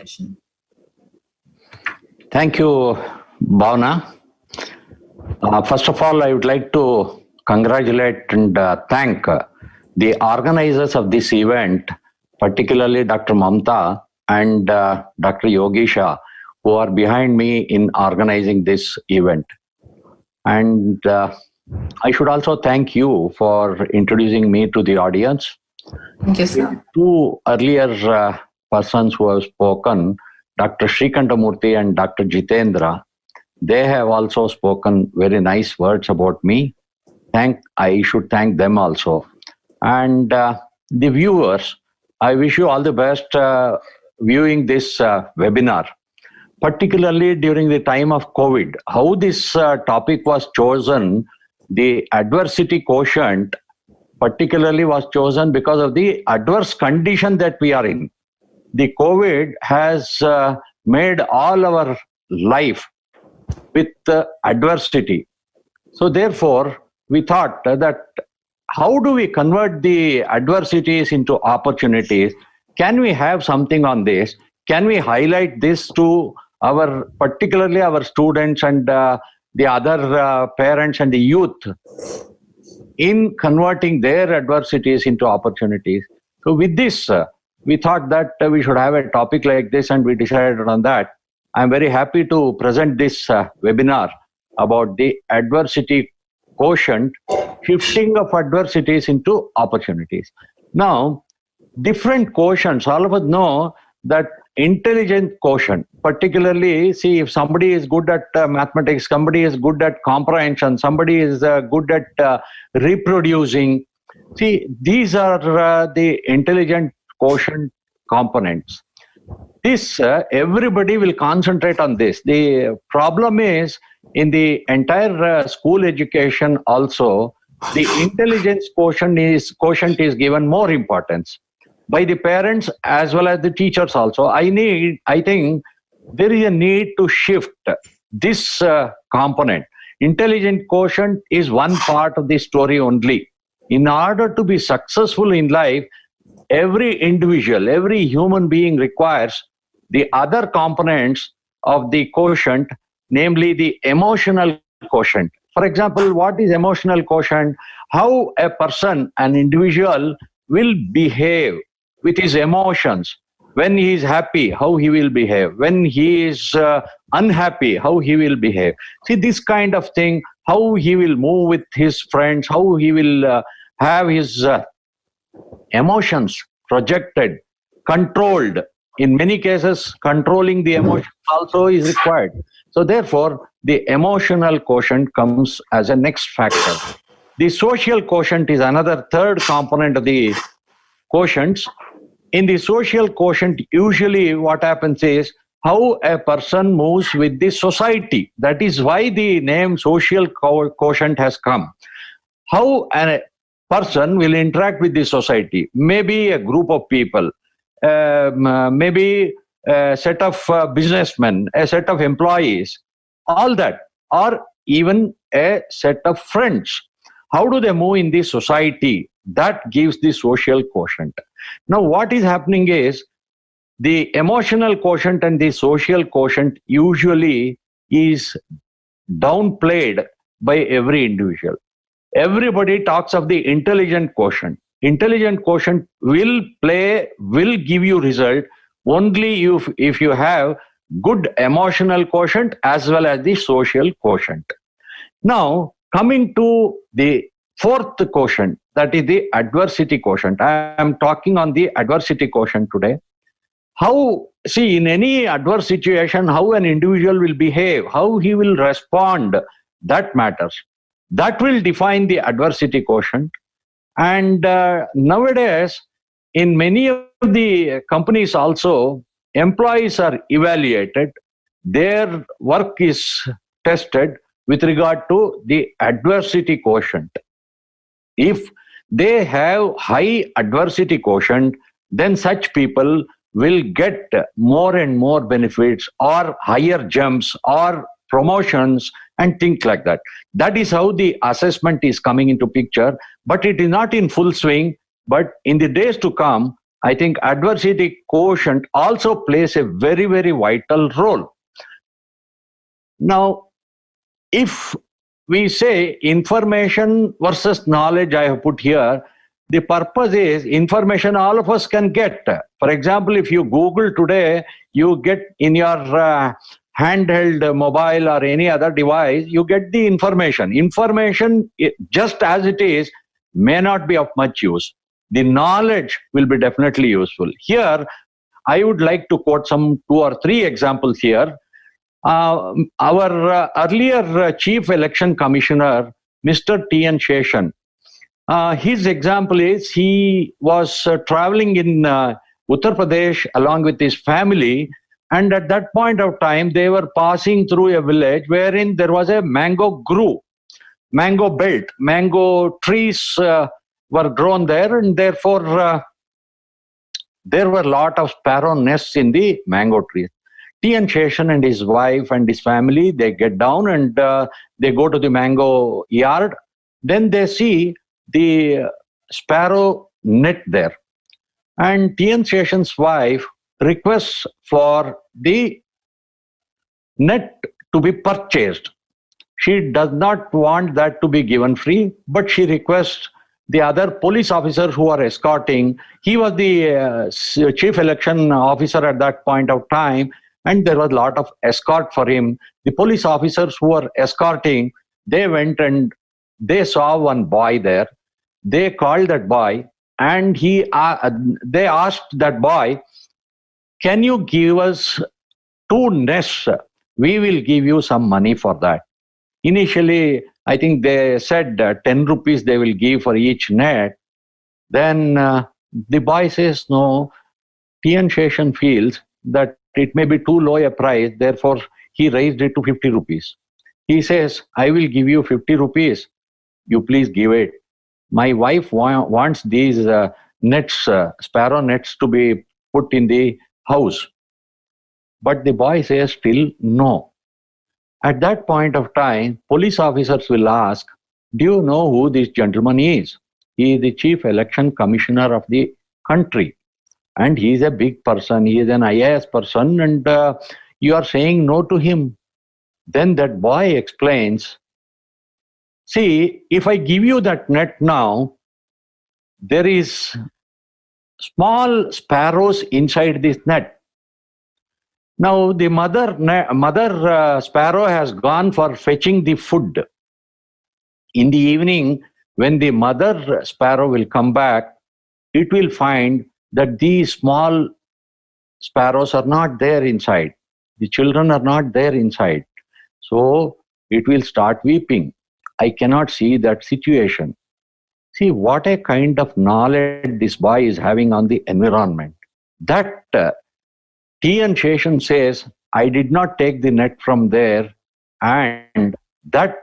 session. Thank you, Bhavna. First of all, I would like to congratulate and thank the organizers of this event, particularly Dr. Mamta and Dr. Yogisha, who are behind me in organizing this event. And I should also thank you for introducing me to the audience. Thank you, sir. Two earlier persons who have spoken, Dr. Srikantamurthy and Dr. Jitendra, they have also spoken very nice words about me. I should thank them also. And the viewers, I wish you all the best viewing this webinar, particularly during the time of COVID. How this topic was chosen, the adversity quotient particularly was chosen because of the adverse condition that we are in. The COVID has made all our life with adversity. So therefore, we thought that how do we convert the adversities into opportunities? Can we have something on this? Can we highlight this to particularly our students and the other parents and the youth in converting their adversities into opportunities? So with this, we thought that we should have a topic like this, and we decided on that. I'm very happy to present this webinar about the adversity quotient, shifting of adversities into opportunities. Now, different quotients, all of us know that intelligent quotient, particularly, see, if somebody is good at mathematics, somebody is good at comprehension, somebody is good at reproducing. See, these are the intelligent quotient components. This, everybody will concentrate on this. The problem is, in the entire school education also, the intelligence quotient is given more importance by the parents as well as the teachers also. I think there is a need to shift this component. Intelligent quotient is one part of the story only. In order to be successful in life, every individual, every human being requires the other components of the quotient, namely the emotional quotient. For example, what is emotional quotient? How a person, an individual, will behave with his emotions. When he is happy, how he will behave. When he is unhappy, how he will behave. See, this kind of thing, how he will move with his friends, how he will have his emotions projected, controlled. In many cases, controlling the emotions also is required. So therefore, the emotional quotient comes as a next factor. The social quotient is another third component of the quotients. In the social quotient, usually what happens is how a person moves with the society. That is why the name social quotient has come. How a person will interact with the society, maybe a group of people, maybe a set of businessmen, a set of employees, all that, or even a set of friends. How do they move in the society? That gives the social quotient. Now, what is happening is the emotional quotient and the social quotient usually is downplayed by every individual. Everybody talks of the intelligent quotient. Intelligent quotient will give you result only if you have good emotional quotient as well as the social quotient. Now, coming to the fourth quotient, that is the adversity quotient. I am talking on the adversity quotient today. See, in any adverse situation, how an individual will behave, how he will respond, that matters. That will define the adversity quotient. And nowadays, in many of the companies also, employees are evaluated, their work is tested with regard to the adversity quotient. If they have high adversity quotient, then such people will get more and more benefits or higher jumps or promotions and things like that. That is how the assessment is coming into picture, but it is not in full swing. But in the days to come, I think adversity quotient also plays a very, very vital role. Now, if we say information versus knowledge, I have put here, the purpose is information all of us can get. For example, if you Google today, you get in your handheld mobile or any other device, you get the information. Information, just as it is, may not be of much use. The knowledge will be definitely useful. Here, I would like to quote some 2 or 3 examples here. Our earlier Chief Election Commissioner, Mr. T.N. Sheshan, his example is he was traveling in Uttar Pradesh along with his family, and at that point of time, they were passing through a village wherein there was a mango grove, mango belt, mango trees were grown there, and therefore there were a lot of sparrow nests in the mango trees. T.N. Sheshan and his wife and his family, they get down and they go to the mango yard. Then they see the sparrow net there. And T.N. Sheshan's wife requests for the net to be purchased. She does not want that to be given free, but she requests the other police officers who are escorting. He was the chief election officer at that point of time, and there was a lot of escort for him. The police officers who were escorting, they went and they saw one boy there. They called that boy, and they asked that boy, "Can you give us 2 nests? We will give you some money for that." Initially, I think they said 10 rupees they will give for each net. Then the boy says, no, T.N. Sheshan feels that it may be too low a price, therefore he raised it to 50 rupees. He says, I will give you 50 rupees, you please give it. My wife wants these nets, sparrow nets to be put in the house. But the boy says still no. At that point of time, police officers will ask, do you know who this gentleman is? He is the chief election commissioner of the country. And he is a big person, he is an IAS person, and you are saying no to him. Then that boy explains, see, if I give you that net now, there is small sparrows inside this net. Now the mother sparrow has gone for fetching the food. In the evening, when the mother sparrow will come back, it will find that these small sparrows are not there inside. The children are not there inside. So it will start weeping. I cannot see that situation. See what a kind of knowledge this boy is having on the environment. That T.N. Sheshan says, I did not take the net from there, and that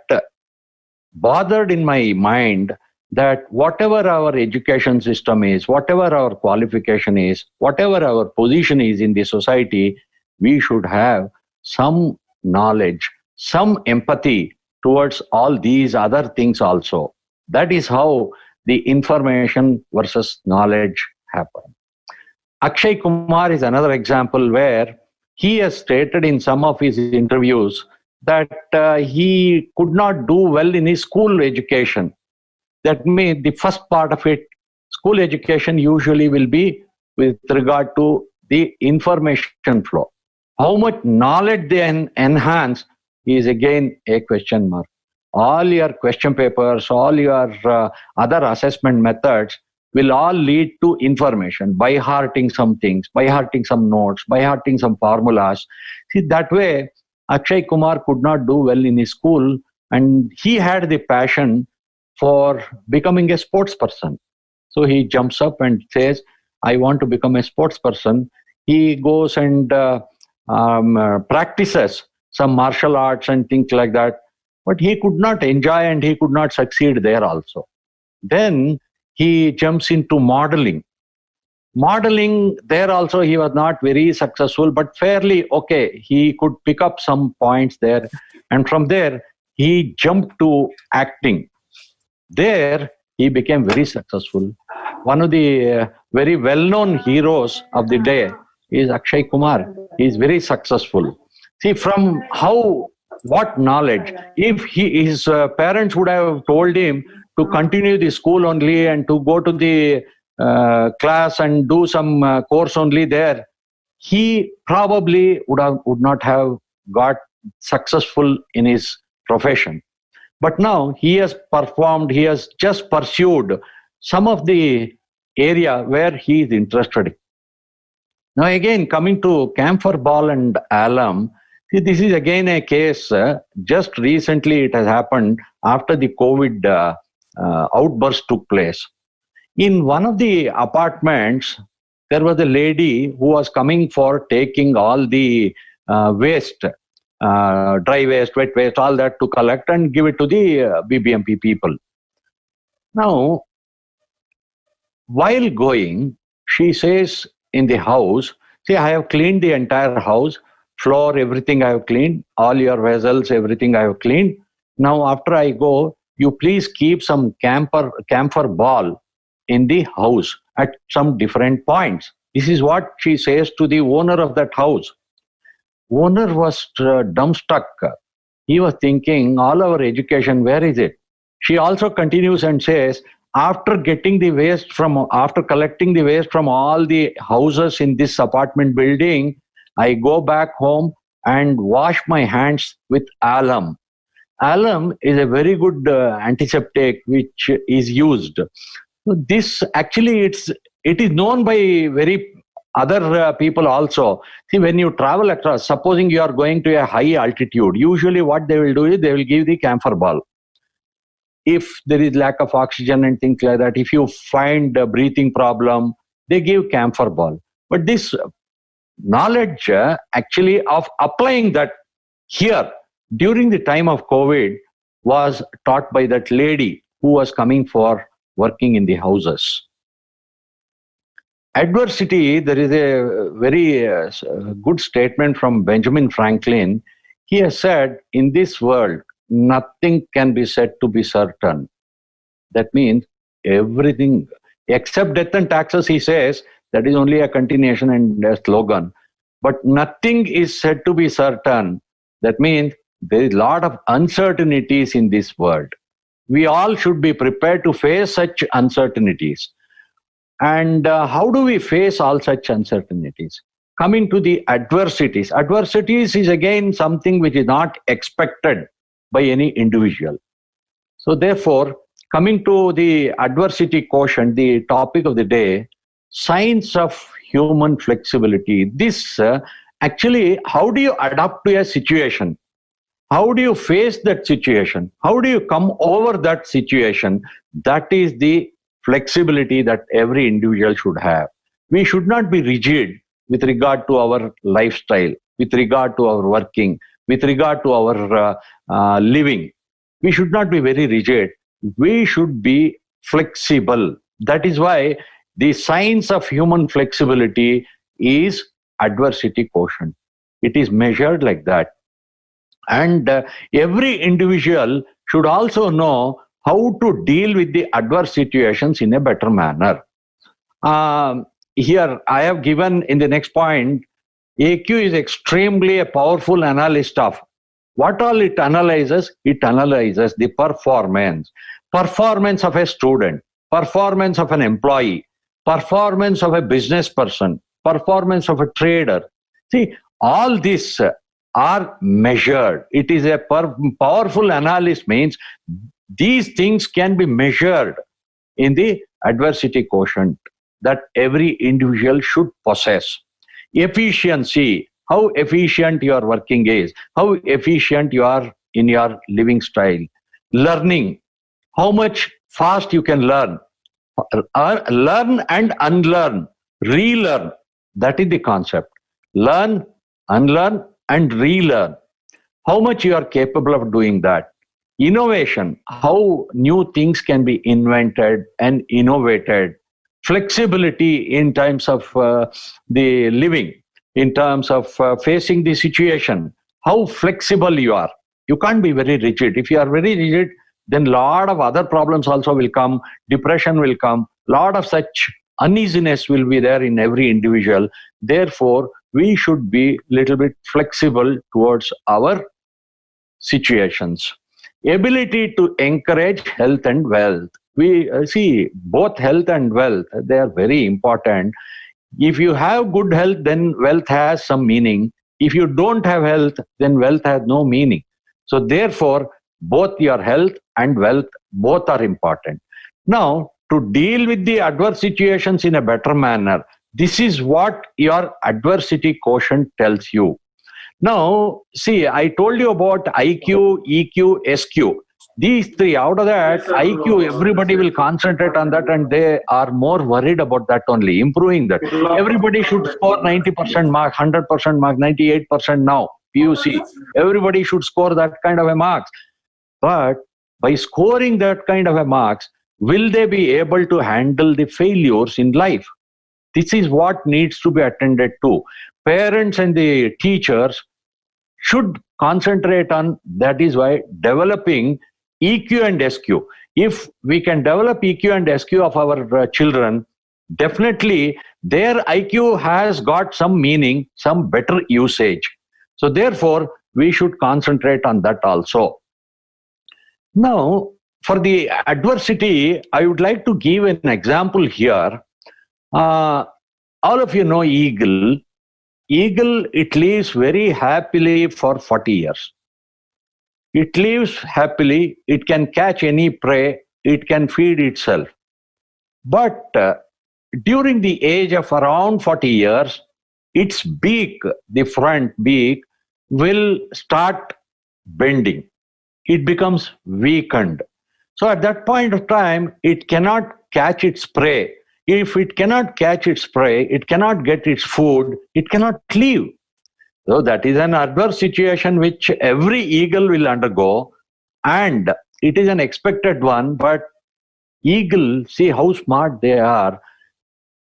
bothered in my mind that whatever our education system is, whatever our qualification is, whatever our position is in the society, we should have some knowledge, some empathy towards all these other things also. That is how the information versus knowledge happen. Akshay Kumar is another example where he has stated in some of his interviews that he could not do well in his school education. That means the first part of it, school education usually will be with regard to the information flow. How much knowledge they enhance is again a question mark. All your question papers, all your other assessment methods will all lead to information, by hearting some things, by hearting some notes, by hearting some formulas. See, that way, Akshay Kumar could not do well in his school, and he had the passion for becoming a sports person. So he jumps up and says, I want to become a sports person. He goes and practices some martial arts and things like that. But he could not enjoy and he could not succeed there also. Then he jumps into modeling. Modeling, there also he was not very successful, but fairly okay. He could pick up some points there. And from there, he jumped to acting. There, he became very successful. One of the very well-known heroes of the day is Akshay Kumar. He is very successful. See, from what knowledge? If his parents would have told him to continue the school only and to go to the class and do some course only there, he probably would not have got successful in his profession. But now he has performed, he has just pursued some of the area where he is interested. Now again, coming to camphor ball and alum, see, this is again a case, just recently it has happened after the COVID outburst took place. In one of the apartments, there was a lady who was coming for taking all the waste, dry waste, wet waste, all that to collect and give it to the BBMP people. Now, while going, she says in the house, see, I have cleaned the entire house, floor, everything I have cleaned, all your vessels, everything I have cleaned. Now, after I go, you please keep some camphor ball in the house at some different points. This is what she says to the owner of that house. Owner was dumbstruck. He was thinking, all our education, where is it? She also continues and says, after collecting the waste from all the houses in this apartment building, I go back home and wash my hands with alum. Alum is a very good antiseptic which is used. So this actually it is known by very other people also. See, when you travel across, supposing you are going to a high altitude, usually what they will do is they will give the camphor ball. If there is lack of oxygen and things like that, if you find a breathing problem, they give camphor ball. But this knowledge actually of applying that here during the time of COVID was taught by that lady who was coming for working in the houses. Adversity, there is a very good statement from Benjamin Franklin. He has said, in this world, nothing can be said to be certain. That means everything, except death and taxes, he says, that is only a continuation and a slogan. But nothing is said to be certain. That means there is a lot of uncertainties in this world. We all should be prepared to face such uncertainties. And how do we face all such uncertainties? Coming to the adversities. Adversities is again something which is not expected by any individual. So therefore, coming to the adversity quotient, the topic of the day, signs of human flexibility. This actually, how do you adapt to a situation? How do you face that situation? How do you come over that situation? That is the flexibility that every individual should have. We should not be rigid with regard to our lifestyle, with regard to our working, with regard to our living. We should not be very rigid. We should be flexible. That is why the science of human flexibility is adversity quotient. It is measured like that. And every individual should also know how to deal with the adverse situations in a better manner. Here, I have given in the next point, AQ is extremely a powerful analyst of what all it analyzes. It analyzes the performance of a student, performance of an employee, performance of a business person, performance of a trader. See, all these are measured. It is a powerful analyst, means these things can be measured in the adversity quotient that every individual should possess. Efficiency, how efficient your working is, how efficient you are in your living style. Learning, how much fast you can learn. Learn and unlearn, relearn. That is the concept. Learn, unlearn, and relearn. How much you are capable of doing that. Innovation, how new things can be invented and innovated. Flexibility in terms of the living, in terms of facing the situation, how flexible you are. You can't be very rigid. If you are very rigid, then a lot of other problems also will come. Depression will come. A lot of such uneasiness will be there in every individual. Therefore, we should be little bit flexible towards our situations. Ability to encourage health and wealth. We see both health and wealth, they are very important. If you have good health, then wealth has some meaning. If you don't have health, then wealth has no meaning. So therefore, both your health and wealth, both are important. Now, to deal with the adverse situations in a better manner, this is what your adversity quotient tells you. Now, see, I told you about IQ, EQ, SQ. These three, out of that, IQ, everybody will concentrate on that and they are more worried about that only, improving that. Everybody should score 90% mark, 100% mark, 98% now, PUC. Everybody should score that kind of a marks. But by scoring that kind of a marks, will they be able to handle the failures in life? This is what needs to be attended to. Parents and the teachers should concentrate on, that is why, developing EQ and SQ. If we can develop EQ and SQ of our children, definitely their IQ has got some meaning, some better usage. So therefore, we should concentrate on that also. Now, for the adversity, I would like to give an example here. All of you know eagle. Eagle, it lives very happily for 40 years. It lives happily, it can catch any prey, it can feed itself. But during the age of around 40 years, its beak, the front beak, will start bending. It becomes weakened. So at that point of time, it cannot catch its prey. If it cannot catch its prey, it cannot get its food, it cannot live. So that is an adverse situation which every eagle will undergo, and it is an expected one. But eagle, see how smart they are.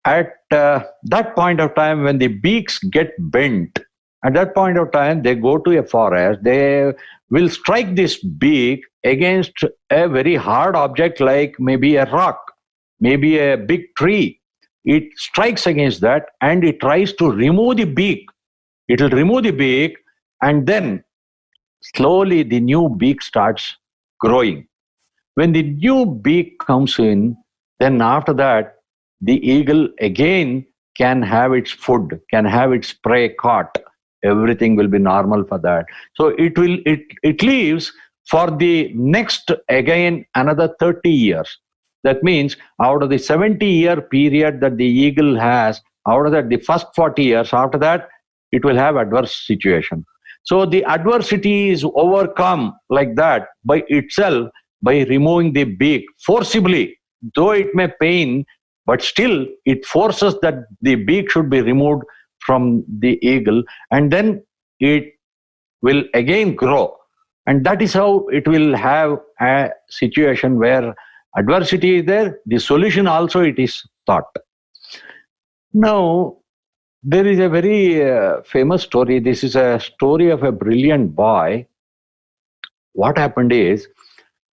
At that point of time, when the beaks get bent, at that point of time, they go to a forest, they will strike this beak against a very hard object like maybe a rock, maybe a big tree. It strikes against that and it tries to remove the beak. It will remove the beak and then slowly the new beak starts growing. When the new beak comes in, then after that, the eagle again can have its food, can have its prey caught. Everything will be normal for that. So it lives for the next, again, another 30 years. That means out of the 70-year period that the eagle has, out of that, the first 40 years, after that, it will have adverse situation. So the adversity is overcome like that by itself, by removing the beak forcibly. Though it may pain, but still it forces that the beak should be removed from the eagle, and then it will again grow. And that is how it will have a situation where adversity is there, the solution also it is thought. Now, there is a very famous story. This is a story of a brilliant boy. What happened is,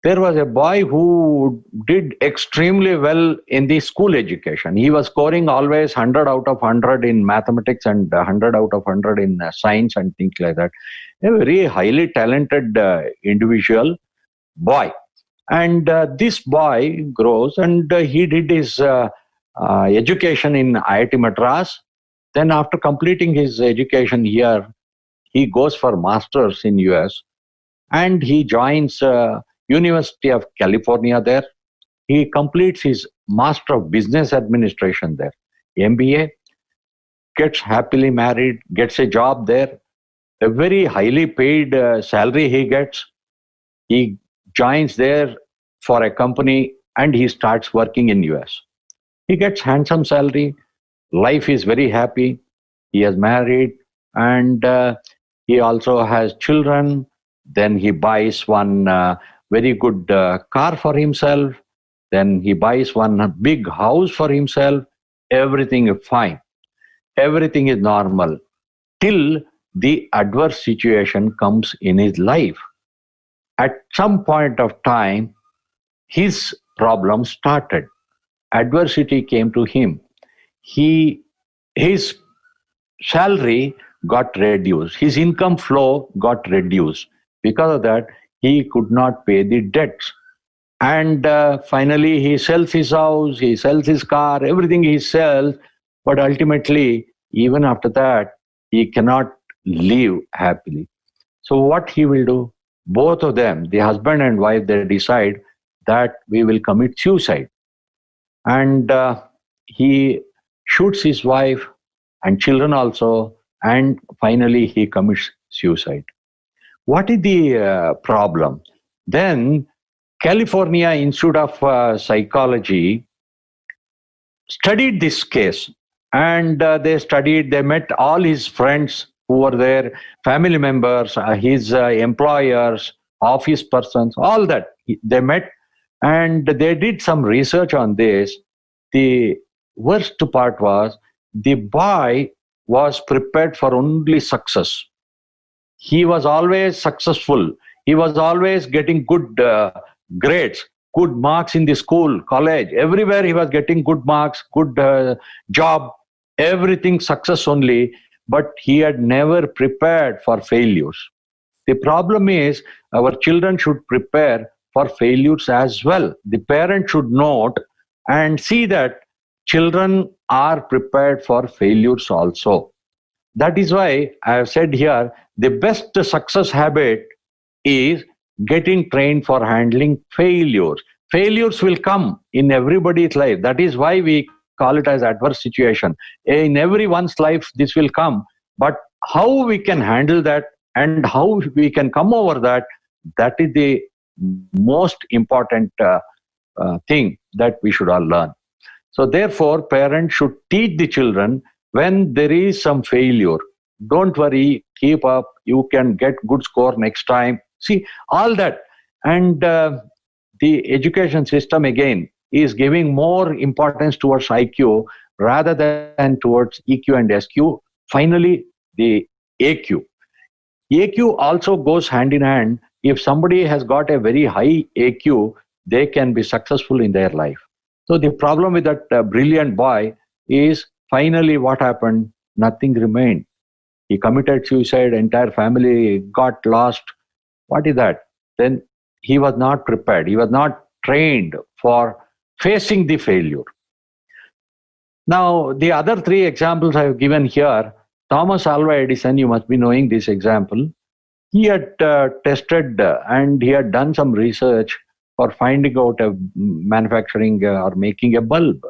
there was a boy who did extremely well in the school education. He was scoring always 100 out of 100 in mathematics and 100 out of 100 in science and things like that. A very highly talented individual boy. And this boy grows and he did his education in IIT Madras. Then after completing his education here, he goes for masters in US and he joins University of California there. He completes his Master of Business Administration there, MBA, gets happily married, gets a job there, a very highly paid salary he gets. He joins there for a company and he starts working in US. He gets handsome salary, life is very happy, he is married and he also has children. Then he buys one very good car for himself. Then he buys one big house for himself. Everything is fine. Everything is normal till the adverse situation comes in his life. At some point of time, his problem started. adversity came to him, his salary got reduced, his income flow got reduced. Because of that, he could not pay the debts. And finally, he sells his house, he sells his car, everything he sells. But ultimately, even after that, he cannot live happily. So, what he will do? Both of them, the husband and wife, they decide that we will commit suicide. And he shoots his wife and children also. And finally, he commits suicide. What is the problem? Then, California Institute of Psychology studied this case, and they met all his friends who were there, family members, his employers, office persons, all that. They met and they did some research on this. The worst part was the boy was prepared for only success. He was always successful. He was always getting good grades, good marks in the school, college, everywhere he was getting good marks, good job, everything success only, but he had never prepared for failures. The problem is our children should prepare for failures as well. The parent should note and see that children are prepared for failures also. That is why I have said here the best success habit is getting trained for handling failures. Failures will come in everybody's life. That is why we call it as adverse situation. In everyone's life, this will come. But how we can handle that and how we can come over that, that is the most important thing that we should all learn. So therefore, parents should teach the children when there is some failure. Don't worry, keep up, you can get good score next time. See, all that. And the education system again is giving more importance towards IQ rather than towards EQ and SQ. Finally, the AQ. AQ also goes hand in hand. If somebody has got a very high AQ, they can be successful in their life. So the problem with that brilliant boy is finally what happened? Nothing remained. He committed suicide, entire family got lost. What is that? Then he was not prepared. He was not trained for facing the failure. Now, the other three examples I have given here, Thomas Alva Edison, you must be knowing this example. He had tested and he had done some research for finding out a manufacturing or making a bulb.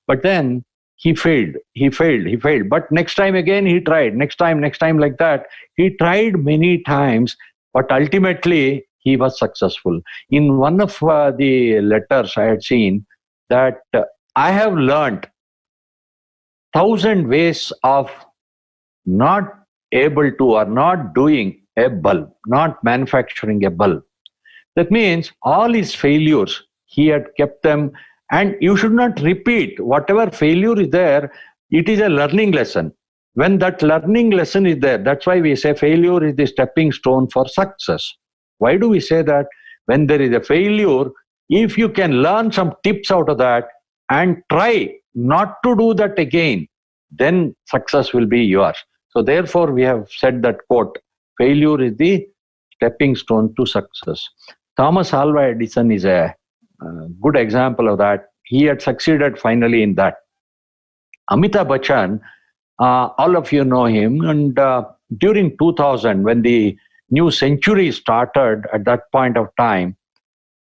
But then he failed. But next time again he tried. Next time like that. He tried many times, but ultimately he was successful. In one of the letters I had seen that I have learned 1,000 ways of not able to or not doing a bulb, not manufacturing a bulb. That means all his failures, he had kept them, and you should not repeat. Whatever failure is there, it is a learning lesson. When that learning lesson is there, that's why we say failure is the stepping stone for success. Why do we say that? When there is a failure, if you can learn some tips out of that and try not to do that again, then success will be yours. So therefore, we have said that quote, failure is the stepping stone to success. Thomas Alva Edison is a good example of that. He had succeeded finally in that. Amitabh Bachchan, all of you know him, and during 2000, when the new century started, at that point of time,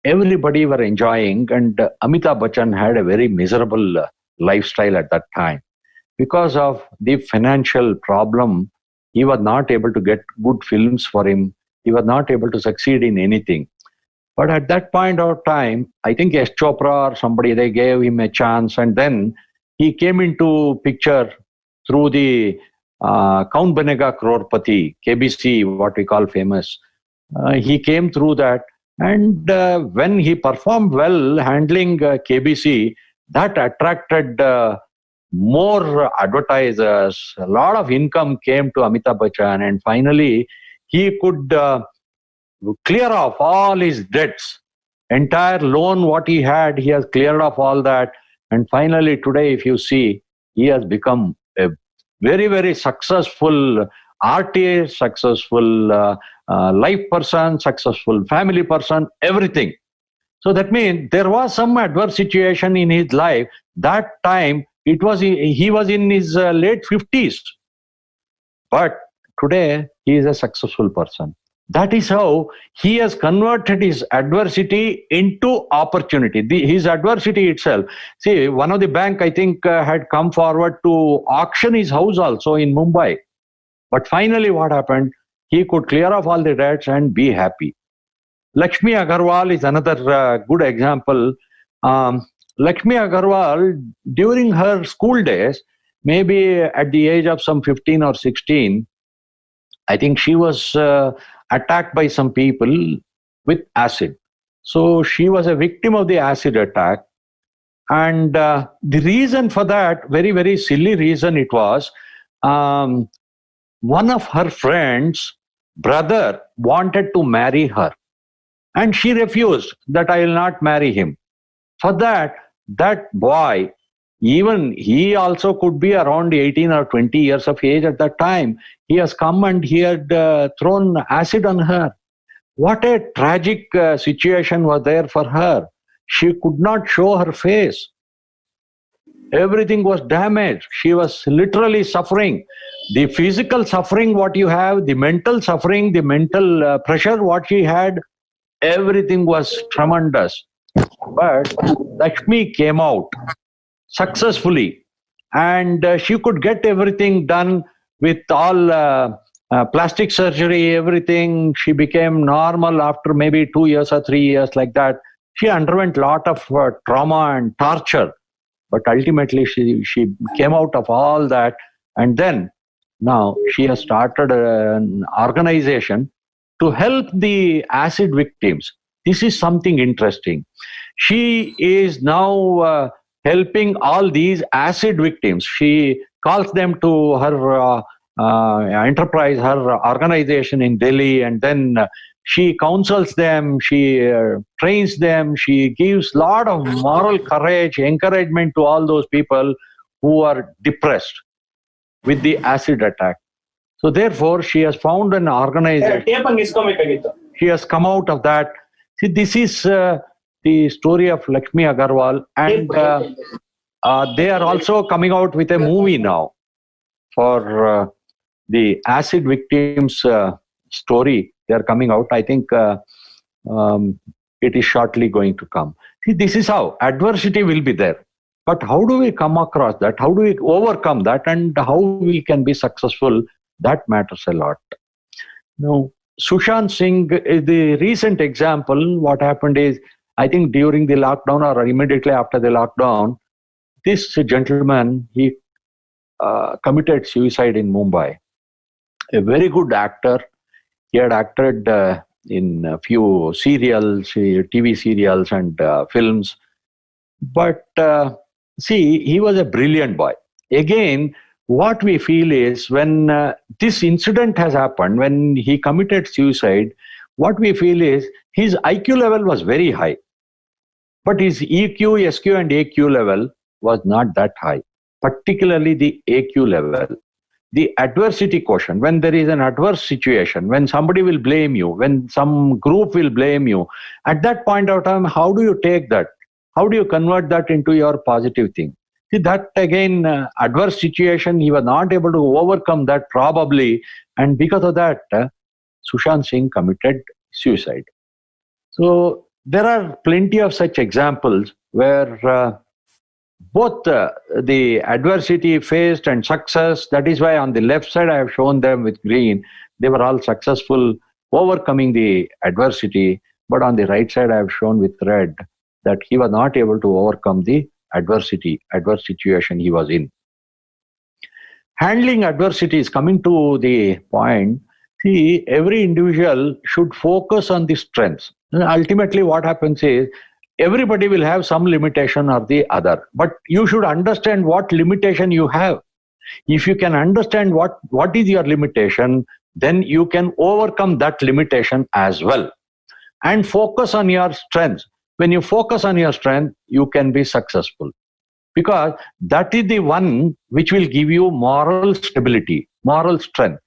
everybody were enjoying, and Amitabh Bachchan had a very miserable lifestyle at that time. Because of the financial problem, he was not able to get good films for him. He was not able to succeed in anything. But at that point of time, I think S. Chopra or somebody, they gave him a chance, and then he came into picture through the Kaun Banega Crorepati, KBC, what we call famous. He came through that, and when he performed well handling KBC, that attracted more advertisers. A lot of income came to Amitabh Bachchan, and finally he could clear off all his debts. Entire loan what he had, he has cleared off all that, And finally, today, if you see, he has become a very, very successful artist, successful life person, successful family person, everything. So that means there was some adverse situation in his life. That time, he was in his late 50s. But today, he is a successful person. That is how he has converted his adversity into opportunity. His adversity itself. See, one of the bank, I think, had come forward to auction his house also in Mumbai. But finally, what happened? He could clear off all the debts and be happy. Lakshmi Agarwal is another good example. Lakshmi Agarwal, during her school days, maybe at the age of some 15 or 16, I think she was attacked by some people with acid. So she was a victim of the acid attack. And the reason for that, very, very silly reason it was, one of her friends' brother wanted to marry her. And she refused that I will not marry him. For that, that boy, even he also could be around 18 or 20 years of age at that time, he has come and he had thrown acid on her. What a tragic situation was there for her. She could not show her face. Everything was damaged. She was literally suffering. The physical suffering, what you have, the mental suffering, the mental pressure, what she had, everything was tremendous. But Lakshmi came out successfully, and she could get everything done with all plastic surgery, everything. She became normal after maybe 2 years or 3 years, like that. She underwent a lot of trauma and torture, but ultimately she came out of all that. And then now she has started an organization to help the acid victims. This is something interesting. She is now helping all these acid victims. She calls them to her enterprise, her organization in Delhi, and then she counsels them, she trains them, she gives a lot of moral courage, encouragement to all those people who are depressed with the acid attack. So therefore, she has found an organization. She has come out of that. See, this is the story of Lakshmi Agarwal, and they are also coming out with a movie now for the acid victims story. They are coming out. I think it is shortly going to come. See, this is how adversity will be there. But how do we come across that? How do we overcome that? And how we can be successful? That matters a lot. Now, Sushant Singh is the recent example. What happened is, I think during the lockdown or immediately after the lockdown, this gentleman, he committed suicide in Mumbai. A very good actor. He had acted in a few serials, TV serials and films. But see, he was a brilliant boy. Again, what we feel is when this incident has happened, when he committed suicide, what we feel is his IQ level was very high. But his EQ, SQ and AQ level was not that high, particularly the AQ level. The adversity quotient, when there is an adverse situation, when somebody will blame you, when some group will blame you, at that point of time, how do you take that? How do you convert that into your positive thing? See, that again, adverse situation, he was not able to overcome that probably. And because of that, Sushant Singh committed suicide. So there are plenty of such examples where both the adversity faced and success, that is why on the left side I have shown them with green, they were all successful overcoming the adversity. But on the right side I have shown with red that he was not able to overcome the adverse situation he was in. Handling adversity is coming to the point. See, every individual should focus on the strengths. And ultimately what happens is, everybody will have some limitation or the other, but you should understand what limitation you have. If you can understand what is your limitation, then you can overcome that limitation as well. And focus on your strengths. When you focus on your strength, you can be successful. because that is the one which will give you moral stability, moral strength.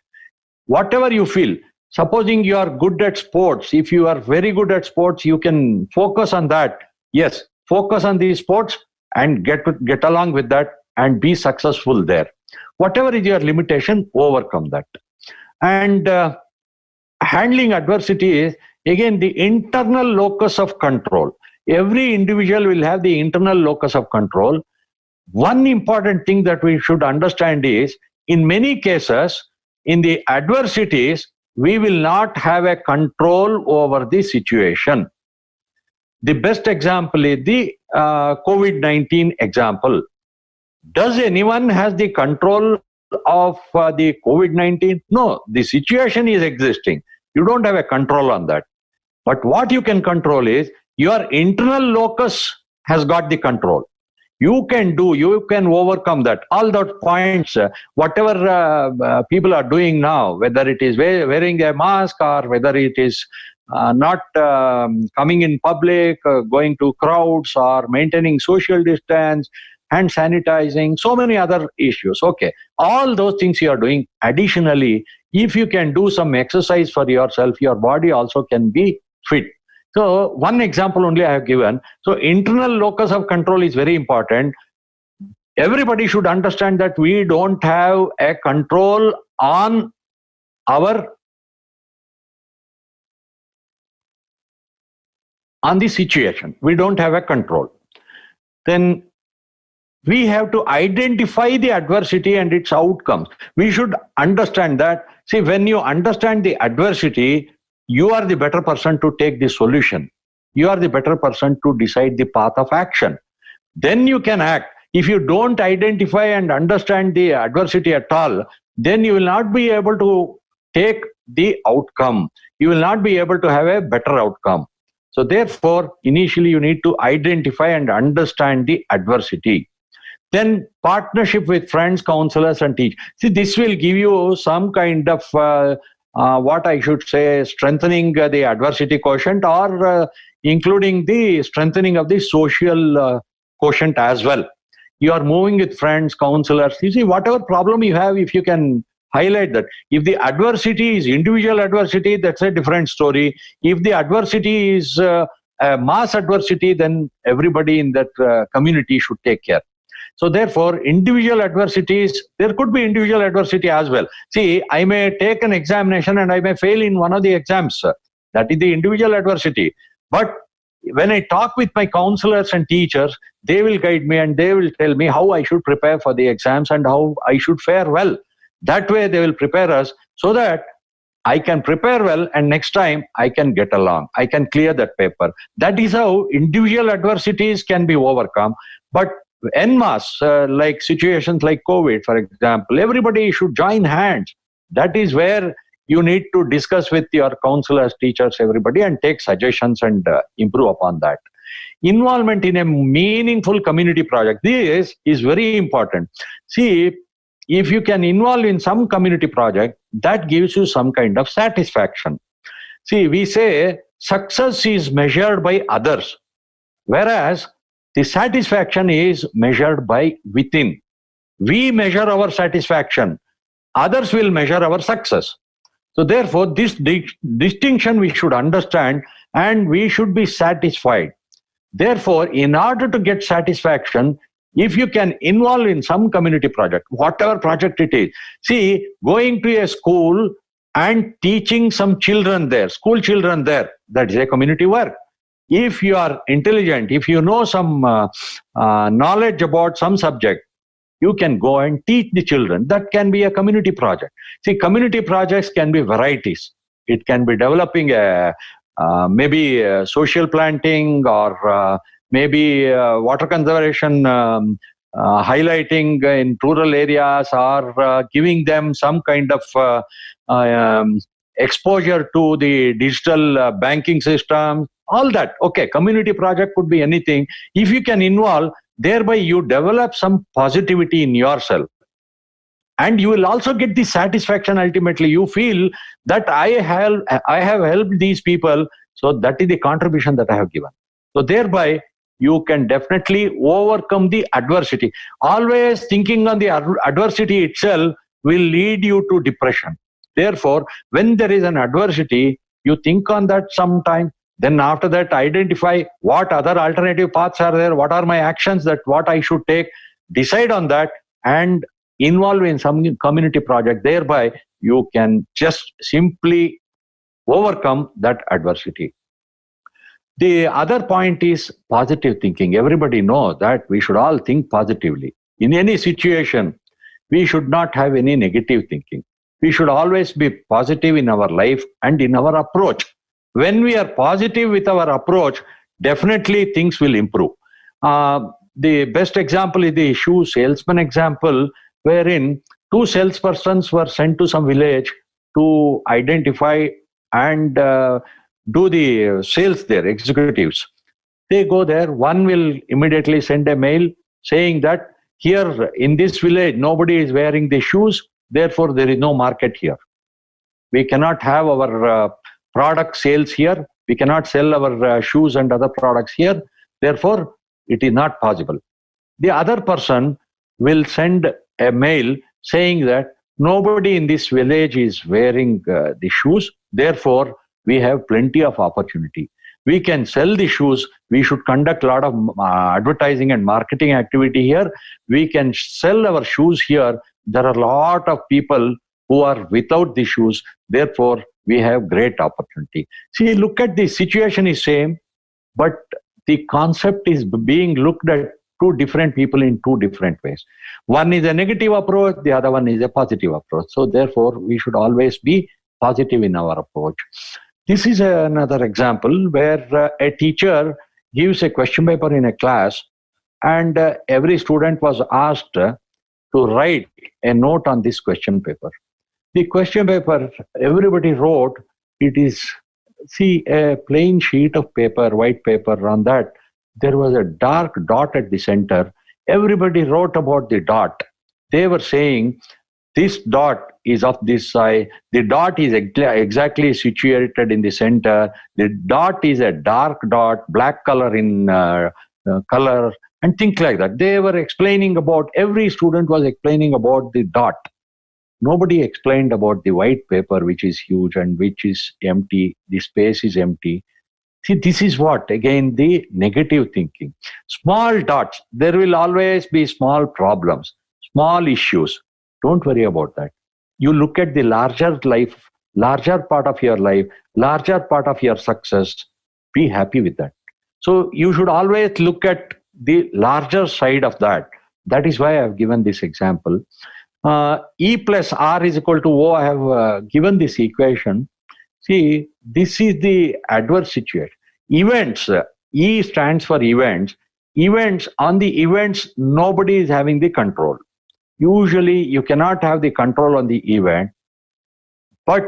Whatever you feel, supposing you are good at sports, if you are very good at sports, you can focus on that. Yes, focus on these sports and get along with that and be successful there. Whatever is your limitation, overcome that. And handling adversity is, again, the internal locus of control. Every individual will have the internal locus of control. One important thing that we should understand is, in many cases, in the adversities, we will not have a control over the situation. The best example is the COVID-19 example. Does anyone has the control of the COVID-19? No, the situation is existing. You don't have a control on that. But what you can control is your internal locus has got the control. You can overcome that. All those points, whatever people are doing now, whether it is wearing a mask or whether it is not coming in public, going to crowds or maintaining social distance, hand sanitizing, so many other issues. Okay, all those things you are doing. Additionally, if you can do some exercise for yourself, your body also can be fit. So one example only I have given. So internal locus of control is very important. Everybody should understand that we don't have a control on the situation. We don't have a control. Then we have to identify the adversity and its outcomes. We should understand that. See, when you understand the adversity, you are the better person to take the solution. You are the better person to decide the path of action. Then you can act. If you don't identify and understand the adversity at all, then you will not be able to take the outcome. You will not be able to have a better outcome. So therefore, initially you need to identify and understand the adversity. Then partnership with friends, counselors, and teachers. See, this will give you some kind of what I should say, strengthening the adversity quotient, or including the strengthening of the social quotient as well. You are moving with friends, counselors. You see, whatever problem you have, if you can highlight that. If the adversity is individual adversity, that's a different story. If the adversity is a mass adversity, then everybody in that community should take care. So therefore, individual adversities, there could be individual adversity as well. See, I may take an examination and I may fail in one of the exams. That is the individual adversity. But when I talk with my counselors and teachers, they will guide me and they will tell me how I should prepare for the exams and how I should fare well. That way they will prepare us so that I can prepare well and next time I can get along. I can clear that paper. That is how individual adversities can be overcome. But en masse, like situations like COVID, for example, everybody should join hands. That is where you need to discuss with your counselors, teachers, everybody, and take suggestions and improve upon that. Involvement in a meaningful community project. This is very important. See, if you can involve in some community project, that gives you some kind of satisfaction. See, we say success is measured by others, whereas the satisfaction is measured by within. We measure our satisfaction. Others will measure our success. So therefore, this distinction we should understand and we should be satisfied. Therefore, in order to get satisfaction, if you can involve in some community project, whatever project it is, see, going to a school and teaching some children there, school children there, that is a community work. If you are intelligent, if you know some knowledge about some subject, you can go and teach the children. That can be a community project. See, community projects can be varieties. It can be developing maybe social planting or maybe water conservation, highlighting in rural areas, or giving them some kind of exposure to the digital banking system. All that. Okay, community project could be anything. If you can involve, thereby you develop some positivity in yourself. And you will also get the satisfaction ultimately. You feel that I have helped these people, so that is the contribution that I have given. So thereby you can definitely overcome the adversity. Always thinking on the adversity itself will lead you to depression. Therefore, when there is an adversity, you think on that sometime. Then after that, identify what other alternative paths are there, what are my actions, that what I should take, decide on that, and involve in some community project. Thereby, you can just simply overcome that adversity. The other point is positive thinking. Everybody knows that we should all think positively. In any situation, we should not have any negative thinking. We should always be positive in our life and in our approach. When we are positive with our approach, definitely things will improve. The best example is the shoe salesman example, wherein two salespersons were sent to some village to identify and do the sales there, executives. They go there, one will immediately send a mail saying that here in this village, nobody is wearing the shoes, therefore there is no market here. We cannot have our product sales here. We cannot sell our shoes and other products here. Therefore, it is not possible. The other person will send a mail saying that nobody in this village is wearing the shoes. Therefore, we have plenty of opportunity. We can sell the shoes. We should conduct a lot of advertising and marketing activity here. We can sell our shoes here. There are a lot of people who are without the shoes. Therefore, we have great opportunity. See, look at the situation is same, but the concept is being looked at two different people in two different ways. One is a negative approach, the other one is a positive approach. So therefore, we should always be positive in our approach. This is another example where a teacher gives a question paper in a class, and every student was asked to write a note on this question paper. The question paper, everybody wrote, it is, see, a plain sheet of paper, white paper. On that, there was a dark dot at the center. Everybody wrote about the dot. They were saying, this dot is of this size. The dot is exactly situated in the center. The dot is a dark dot, black color in color, and things like that. They were explaining about, every student was explaining about the dot. Nobody explained about the white paper, which is huge and which is empty. The space is empty. See, this is what, again, the negative thinking. Small dots, there will always be small problems, small issues. Don't worry about that. You look at the larger life, larger part of your life, larger part of your success. Be happy with that. So you should always look at the larger side of that. That is why I have given this example. E plus R is equal to O. I have given this equation. See, this is the adverse situation. Events, E stands for events. Events, on the events, nobody is having the control. Usually, you cannot have the control on the event. But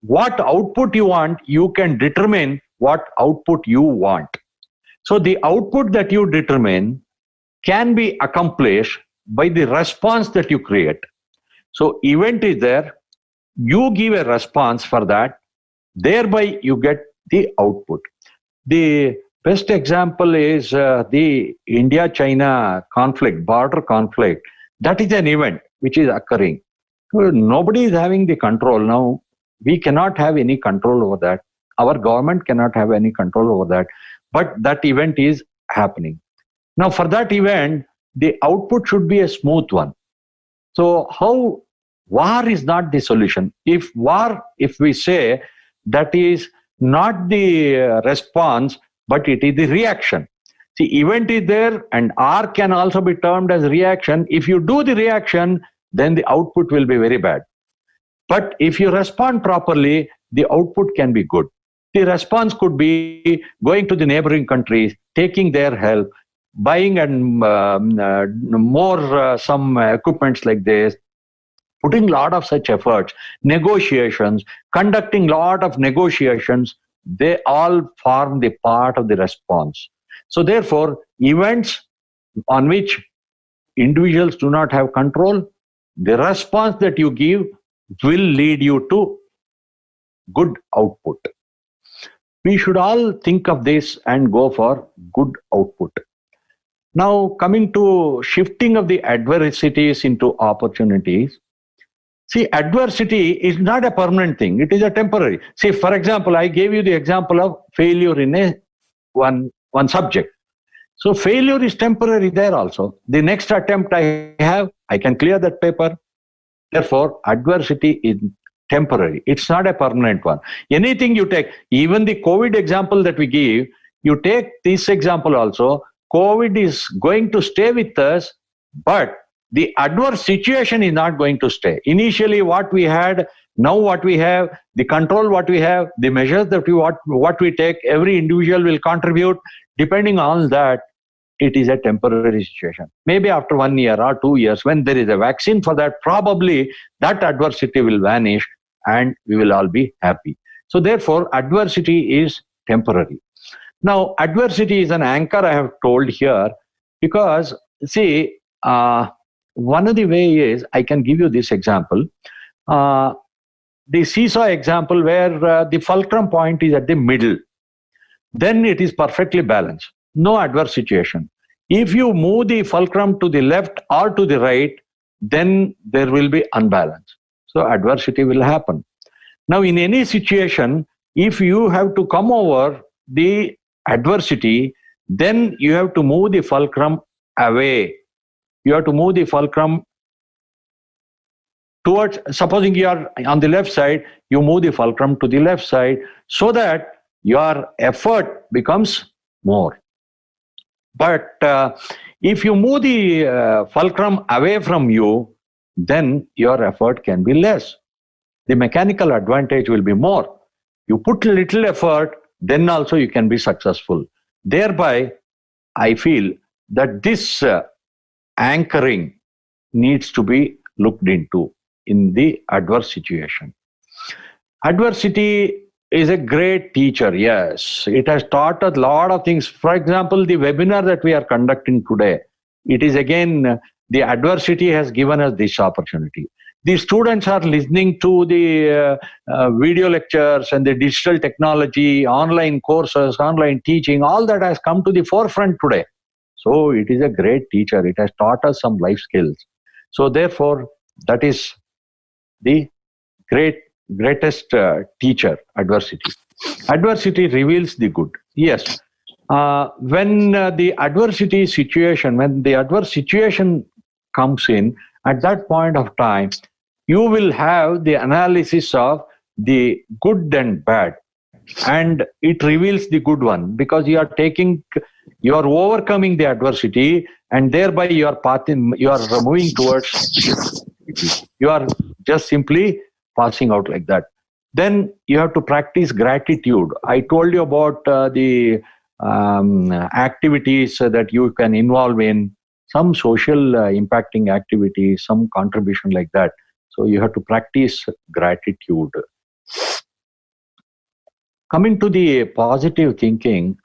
what output you want, you can determine what output you want. So the output that you determine can be accomplished by the response that you create. So event is there, you give a response for that, thereby you get the output. The best example is the India-China conflict, border conflict. That is an event which is occurring. Nobody is having the control now. We cannot have any control over that. Our government cannot have any control over that. But that event is happening. Now for that event, the output should be a smooth one. So how war is not the solution. If we say that is not the response, but it is the reaction. See, event is there and R can also be termed as reaction. If you do the reaction, then the output will be very bad. But if you respond properly, the output can be good. The response could be going to the neighboring countries, taking their help, buying and some equipments like this, putting a lot of such efforts, negotiations, conducting a lot of negotiations, they all form the part of the response. So therefore, events on which individuals do not have control, the response that you give will lead you to good output. We should all think of this and go for good output. Now, coming to shifting of the adversities into opportunities. See, adversity is not a permanent thing. It is a temporary. See, for example, I gave you the example of failure in one subject. So failure is temporary there also. The next attempt I have, I can clear that paper. Therefore, adversity is temporary. It's not a permanent one. Anything you take, even the COVID example that we give, you take this example also, COVID is going to stay with us, but the adverse situation is not going to stay. Initially, what we had, now what we have, the control what we have, the measures that what we take, every individual will contribute. Depending on that, it is a temporary situation. Maybe after 1 year or 2 years, when there is a vaccine for that, probably that adversity will vanish and we will all be happy. So therefore, adversity is temporary. Now, adversity is an anchor I have told here because, see, one of the way is, I can give you this example. The seesaw example where the fulcrum point is at the middle. Then it is perfectly balanced. No adverse situation. If you move the fulcrum to the left or to the right, then there will be unbalance. So adversity will happen. Now, in any situation, if you have to come over the adversity, then you have to move the fulcrum away. You have to move the fulcrum towards, supposing you are on the left side, you move the fulcrum to the left side so that your effort becomes more. But if you move the fulcrum away from you, then your effort can be less. The mechanical advantage will be more. You put little effort, then also you can be successful. Thereby, I feel that this anchoring needs to be looked into in the adverse situation. Adversity is a great teacher, yes. It has taught us a lot of things. For example, the webinar that we are conducting today, it is again, the adversity has given us this opportunity. The students are listening to the video lectures and the digital technology, online courses, online teaching, all that has come to the forefront today. So it is a great teacher. It has taught us some life skills. So therefore, that is the greatest teacher, adversity. Adversity reveals the good. Yes. When the adversity situation, when the adverse situation comes in, at that point of time, you will have the analysis of the good and bad, and it reveals the good one because you are overcoming the adversity, and thereby you are moving towards, you are just simply passing out like that. Then you have to practice gratitude. I told you about the activities that you can involve in, some social impacting activities, some contribution like that. So you have to practice gratitude. Coming to the positive thinking,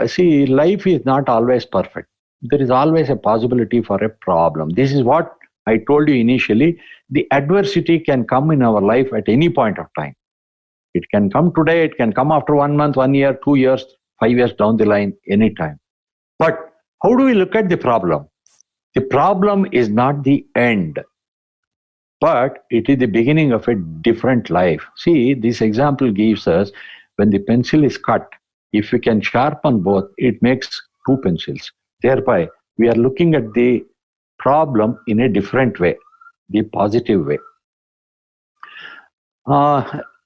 see, life is not always perfect. There is always a possibility for a problem. This is what I told you initially. The adversity can come in our life at any point of time. It can come today, it can come after 1 month, 1 year, 2 years, 5 years down the line, anytime. But how do we look at the problem? The problem is not the end, but it is the beginning of a different life. See, this example gives us, when the pencil is cut, if we can sharpen both, it makes 2 pencils. Thereby, we are looking at the problem in a different way, the positive way.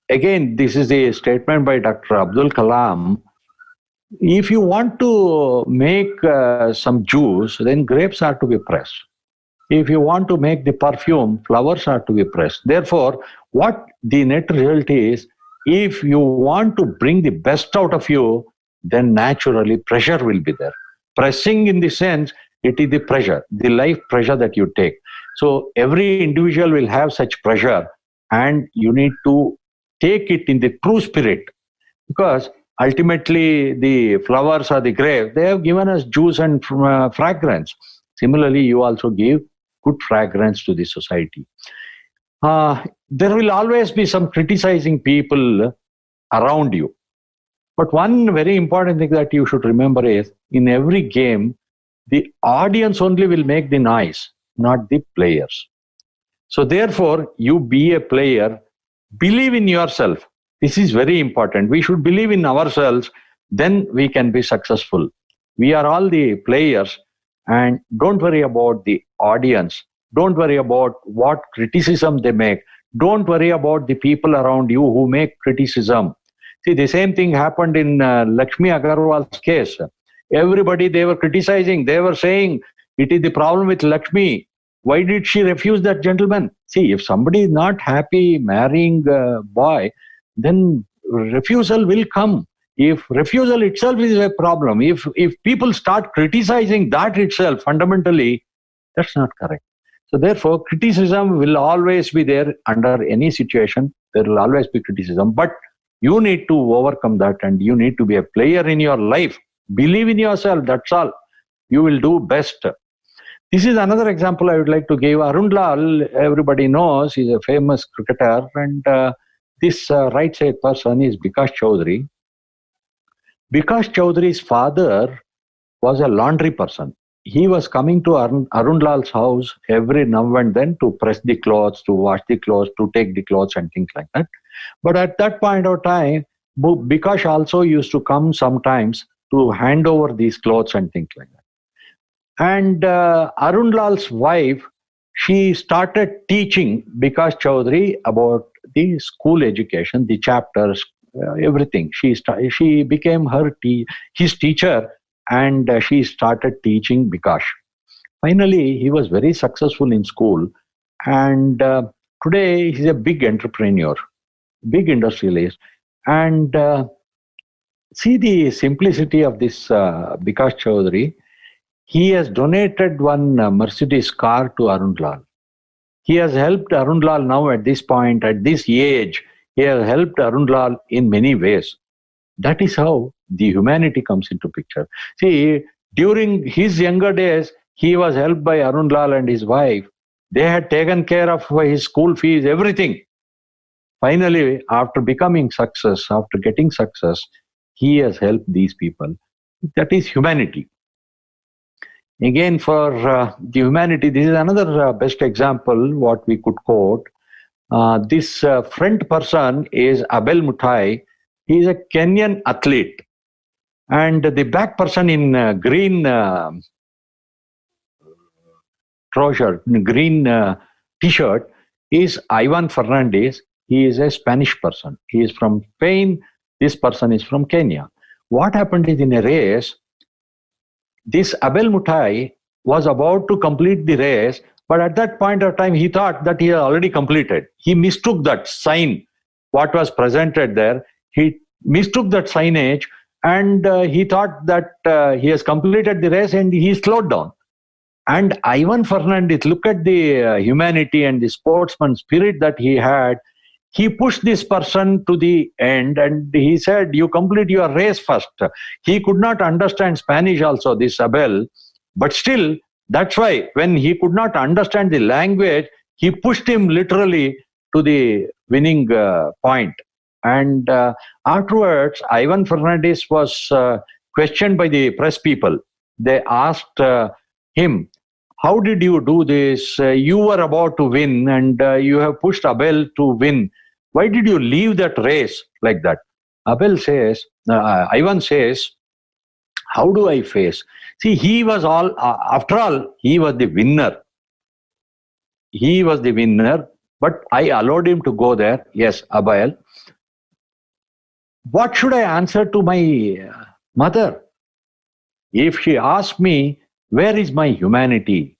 Again, this is a statement by Dr. Abdul Kalam. If you want to make some juice, then grapes are to be pressed. If you want to make the perfume, flowers are to be pressed. Therefore, what the net result is, if you want to bring the best out of you, then naturally pressure will be there. Pressing in the sense, it is the pressure, the life pressure that you take. So every individual will have such pressure, and you need to take it in the true spirit, because ultimately the flowers or the grape, they have given us juice and fragrance. Similarly, you also give good fragrance to the society. There will always be some criticizing people around you. But one very important thing that you should remember is, in every game, the audience only will make the noise, not the players. So therefore, you be a player, believe in yourself. This is very important. We should believe in ourselves, then we can be successful. We are all the players, and don't worry about the audience. Don't worry about what criticism they make. Don't worry about the people around you who make criticism. See, the same thing happened in Lakshmi Agarwal's case. Everybody, they were criticizing. They were saying, it is the problem with Lakshmi. Why did she refuse that gentleman? See, if somebody is not happy marrying a boy, then refusal will come. If refusal itself is a problem, if people start criticizing that itself, fundamentally, that's not correct. So therefore, criticism will always be there under any situation. There will always be criticism. But you need to overcome that, and you need to be a player in your life. Believe in yourself, that's all. You will do best. This is another example I would like to give. Arun Lal, everybody knows, is a famous cricketer, and this right side person is Bikash Chaudhary. Bikash Chaudhary's father was a laundry person. He was coming to Arun Lal's house every now and then to press the clothes, to wash the clothes, to take the clothes and things like that. But at that point of time, Bikash also used to come sometimes to hand over these clothes and things like that. And Arun Lal's wife, she started teaching Bikash Chaudhary about the school education, the chapters, everything. She became his teacher, and she started teaching Bikash. Finally, he was very successful in school, and today he's a big entrepreneur, big industrialist. And see the simplicity of this Bikash Chaudhary. He has donated one Mercedes car to Arun Lal. He has helped Arun Lal now at this point, at this age. He has helped Arun Lal in many ways. That is how the humanity comes into picture. See, during his younger days, he was helped by Arun Lal and his wife. They had taken care of his school fees, everything. Finally, after becoming success, after getting success, he has helped these people. That is humanity. Again, for the humanity, this is another best example what we could quote. This front person is Abel Mutai. He is a Kenyan athlete. And the back person in green trouser, green t-shirt is Ivan Fernandez. He is a Spanish person. He is from Spain. This person is from Kenya. What happened is, in a race, this Abel Mutai was about to complete the race, but at that point of time, he thought that he had already completed. He mistook that sign, what was presented there. He mistook that signage, and he thought that he has completed the race, and he slowed down. And Ivan Fernandez, look at the humanity and the sportsman spirit that he had. He pushed this person to the end, and he said, you complete your race first. He could not understand Spanish also, this Abel, but still, that's why when he could not understand the language, he pushed him literally to the winning point. And afterwards, Ivan Fernandez was questioned by the press people. They asked him, how did you do this? You were about to win, and you have pushed Abel to win. Why did you leave that race like that? Ivan says, how do I face? See, he was after all, he was the winner. He was the winner, but I allowed him to go there. Yes, Abel. What should I answer to my mother? If she asked me, where is my humanity?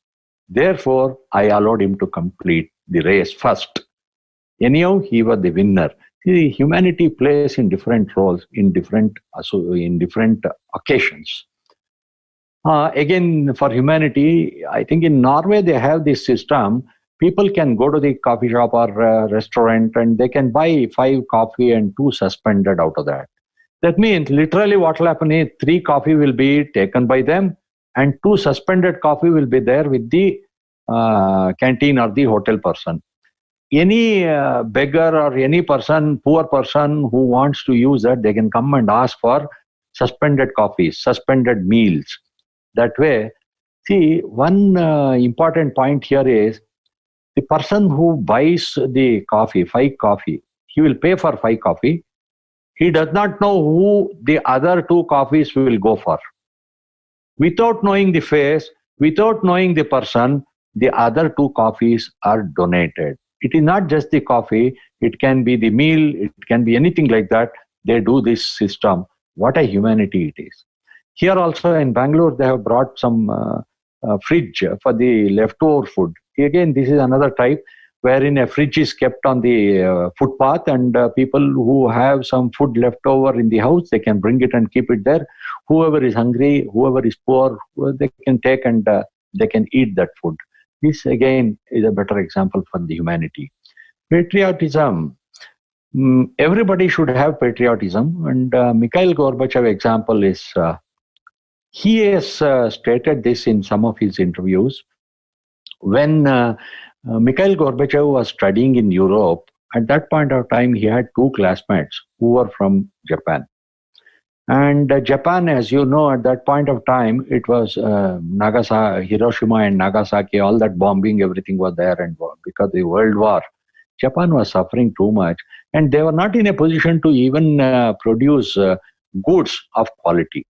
Therefore, I allowed him to complete the race first. Anyhow, he was the winner. See, humanity plays in different roles, in different occasions. Again, for humanity, I think in Norway they have this system. People can go to the coffee shop or restaurant, and they can buy 5 coffee and 2 suspended out of that. That means literally what will happen is 3 coffee will be taken by them, and 2 suspended coffee will be there with the canteen or the hotel person. any beggar or any person, poor person who wants to use that, they can come and ask for suspended coffees, suspended meals. That way, see, one important point here is the person who buys the coffee, 5 coffee, he will pay for 5 coffee. He does not know who the other 2 coffees will go for. Without knowing the face, without knowing the person, the other 2 coffees are donated. It is not just the coffee, it can be the meal, it can be anything like that. They do this system. What a humanity it is. Here also in Bangalore, they have brought some fridge for the leftover food. Again, this is another type wherein a fridge is kept on the footpath, and people who have some food left over in the house, they can bring it and keep it there. Whoever is hungry, whoever is poor, they can take and they can eat that food. This again is a better example for the humanity. Patriotism. Everybody should have patriotism, and Mikhail Gorbachev example is, he has stated this in some of his interviews. When Mikhail Gorbachev was studying in Europe, at that point of time, he had 2 classmates who were from Japan. And Japan, as you know, at that point of time, it was Nagasaki, Hiroshima and Nagasaki, all that bombing, everything was there. And because of the World War, Japan was suffering too much. And they were not in a position to even produce goods of quality.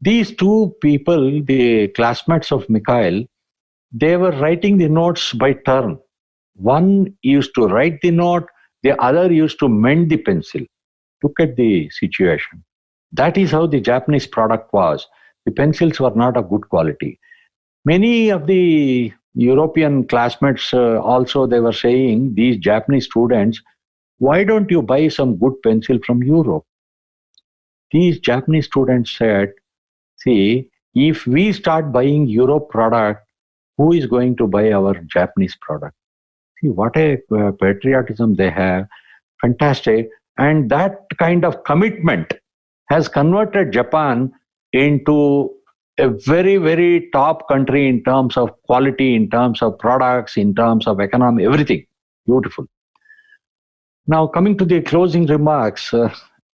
These 2 people, the classmates of Mikhail, they were writing the notes by turn. One used to write the note, the other used to mend the pencil. Look at the situation. That is how the Japanese product was. The pencils were not of good quality. Many of the European classmates also, they were saying, these Japanese students, why don't you buy some good pencil from Europe? These Japanese students said, see, if we start buying Europe product, who is going to buy our Japanese product? See, what a patriotism they have. Fantastic. And that kind of commitment has converted Japan into a very, very top country in terms of quality, in terms of products, in terms of economy, everything. Beautiful. Now, coming to the closing remarks,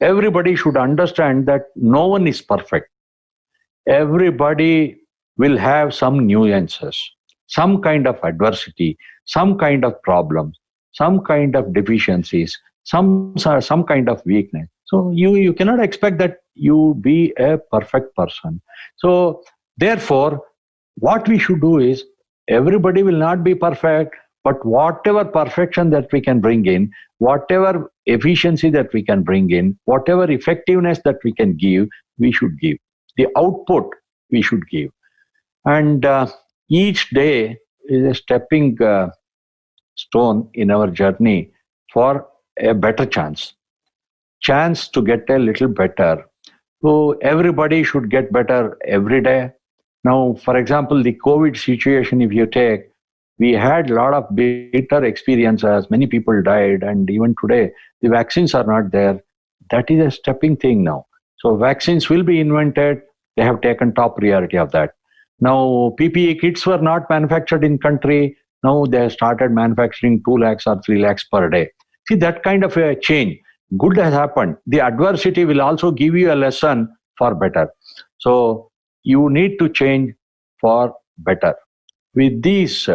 everybody should understand that no one is perfect. Everybody will have some nuances, some kind of adversity, some kind of problems, some kind of deficiencies, some kind of weakness. So you cannot expect that you be a perfect person. So therefore, what we should do is, everybody will not be perfect, but whatever perfection that we can bring in, whatever efficiency that we can bring in, whatever effectiveness that we can give, we should give. The output we should give. And each day is a stepping stone in our journey for a better chance to get a little better. So everybody should get better every day. Now, for example, the COVID situation, if you take, we had a lot of bitter experiences. Many people died, and even today, the vaccines are not there. That is a stepping thing now. So vaccines will be invented. They have taken top priority of that. Now, PPE kits were not manufactured in country. Now they have started manufacturing 2 lakhs or 3 lakhs per day. See, that kind of a change. Good has happened. The adversity will also give you a lesson for better. So you need to change for better. With these,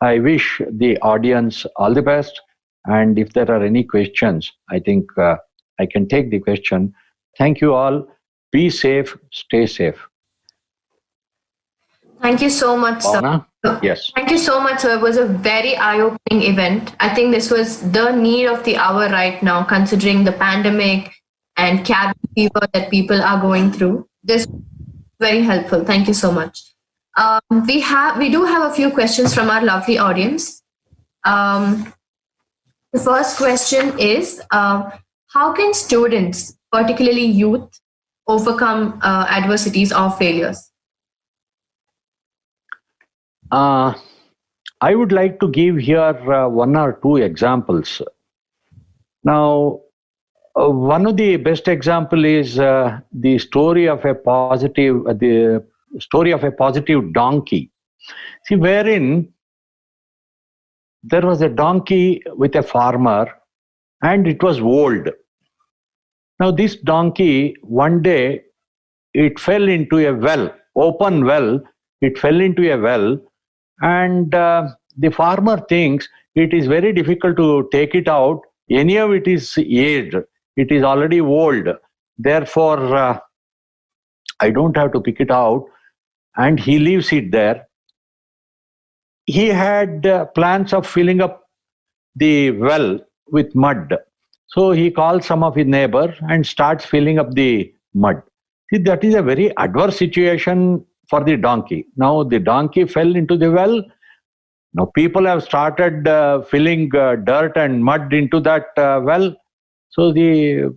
I wish the audience all the best. And if there are any questions, I think I can take the question. Thank you all. Be safe. Stay safe. Thank you so much, sir. Yes. Thank you so much, sir. It was a very eye-opening event. I think this was the need of the hour right now, considering the pandemic and cabin fever that people are going through. This was very helpful. Thank you so much. We do have a few questions from our lovely audience. The first question is, how can students, particularly youth, overcome adversities or failures? I would like to give here 1 or 2 examples. Now, one of the best example is the story of a positive donkey. See, wherein there was a donkey with a farmer, and it was old. Now, this donkey, one day, it fell into a well, open well. It fell into a well, and the farmer thinks it is very difficult to take it out. Anyhow, it is aged. It is already old. Therefore, I don't have to pick it out. And he leaves it there. He had plans of filling up the well with mud. So he calls some of his neighbors and starts filling up the mud. See, that is a very adverse situation for the donkey. Now the donkey fell into the well. Now people have started filling dirt and mud into that well. So the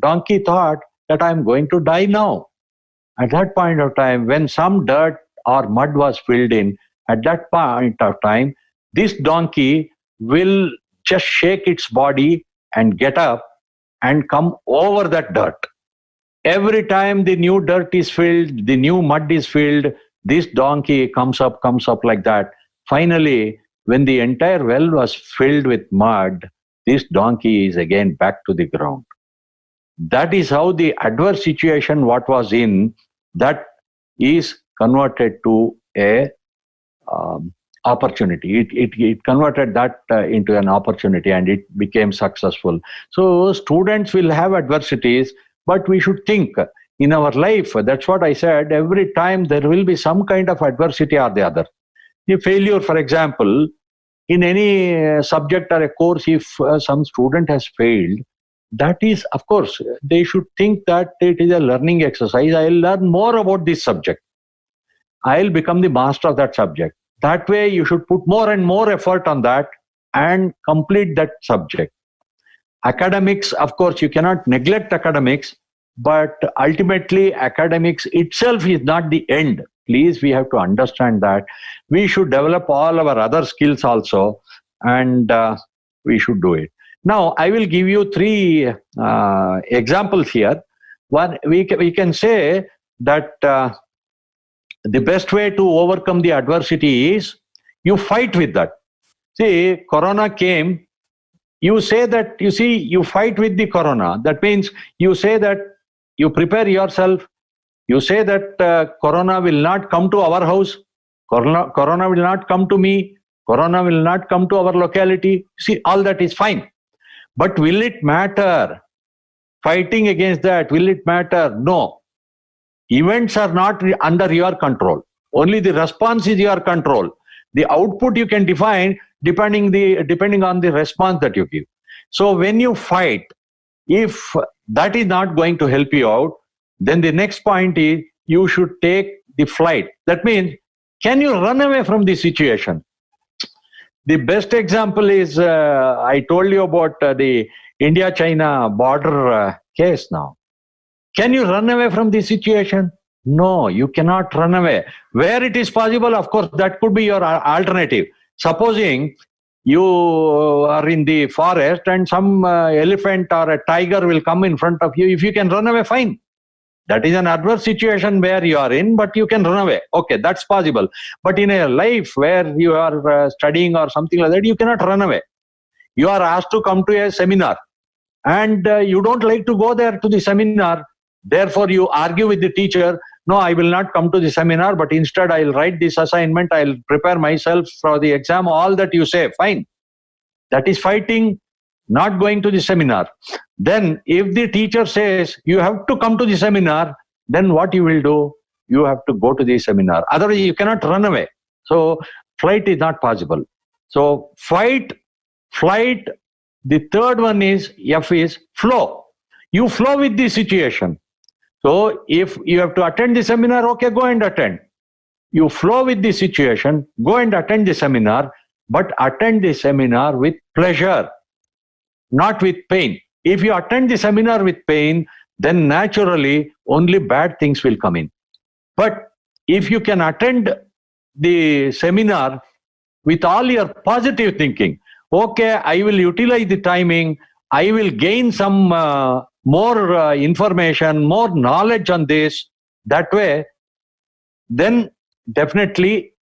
donkey thought that I'm going to die now. At that point of time, when some dirt or mud was filled in, at that point of time, this donkey will just shake its body and get up and come over that dirt. Every time the new dirt is filled, the new mud is filled, this donkey comes up like that. Finally, when the entire well was filled with mud, this donkey is again back to the ground. That is how the adverse situation what was in, that is converted to a opportunity. It converted that into an opportunity, and it became successful. So students will have adversities, but we should think in our life. That's what I said. Every time there will be some kind of adversity or the other. A failure, for example, in any subject or a course, if some student has failed, that is, of course, they should think that it is a learning exercise. I'll learn more about this subject. I'll become the master of that subject. That way, you should put more and more effort on that and complete that subject. Academics, of course, you cannot neglect academics, but ultimately, academics itself is not the end. Please, we have to understand that. We should develop all our other skills also, and we should do it. Now, I will give you three examples here. One, we can say that the best way to overcome the adversity is you fight with that. See, Corona came, you say that, you fight with the Corona. That means you say that you prepare yourself. You say that Corona will not come to our house. Corona will not come to me. Corona will not come to our locality. See, all that is fine. But will it matter? Fighting against that, will it matter? No. Events are not under your control. Only the response is your control. The output you can define depending on the response that you give. So when you fight, if that is not going to help you out, then the next point is you should take the flight. That means, can you run away from the situation? The best example is, I told you about the India-China border case now. Can you run away from the situation? No, you cannot run away. Where it is possible, of course, that could be your alternative. Supposing you are in the forest and some elephant or a tiger will come in front of you. If you can run away, fine. That is an adverse situation where you are in, but you can run away. Okay, that's possible. But in a life where you are studying or something like that, you cannot run away. You are asked to come to a seminar and you don't like to go there to the seminar. Therefore, you argue with the teacher, no, I will not come to the seminar, but instead I'll write this assignment, I'll prepare myself for the exam, all that you say, fine. That is fighting, not going to the seminar. Then if the teacher says, you have to come to the seminar, then what you will do? You have to go to the seminar. Otherwise, you cannot run away. So flight is not possible. So fight, flight. The third one is, F is flow. You flow with the situation. So if you have to attend the seminar, okay, go and attend. You flow with the situation, go and attend the seminar, but attend the seminar with pleasure, not with pain. If you attend the seminar with pain, then naturally only bad things will come in. But if you can attend the seminar with all your positive thinking, okay, I will utilize the timing, I will gain some more information, more knowledge on this, that way, then definitely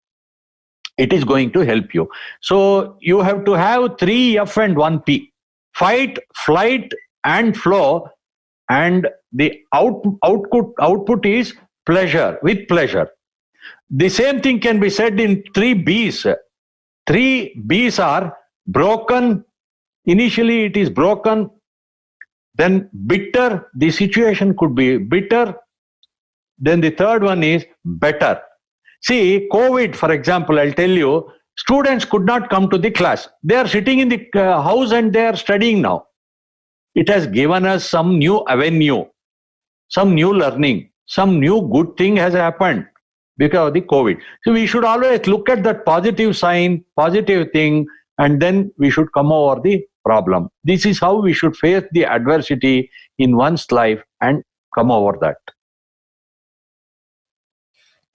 It is going to help you. So you have to have 3 F and 1 P: fight, flight, and flow. And the output is pleasure, with pleasure. The same thing can be said in 3 B's. 3 B's are broken. Initially, it is broken. Then bitter. The situation could be bitter. Then the third one is better. See, COVID, for example, I'll tell you, students could not come to the class. They are sitting in the house and they are studying now. It has given us some new avenue, some new learning, some new good thing has happened because of the COVID. So we should always look at that positive sign, positive thing, and then we should come over the problem. This is how we should face the adversity in one's life and come over that.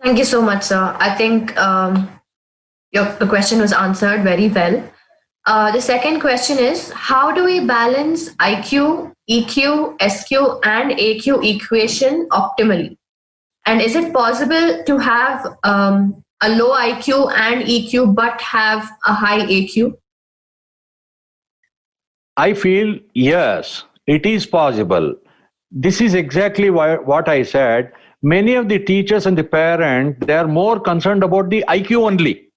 Thank you so much, sir. I think the question was answered very well. The second question is, how do we balance IQ, EQ, SQ, and AQ equation optimally? And is it possible to have a low IQ and EQ but have a high AQ? I feel yes, it is possible. This is exactly what I said. Many of the teachers and the parents, they are more concerned about the IQ only.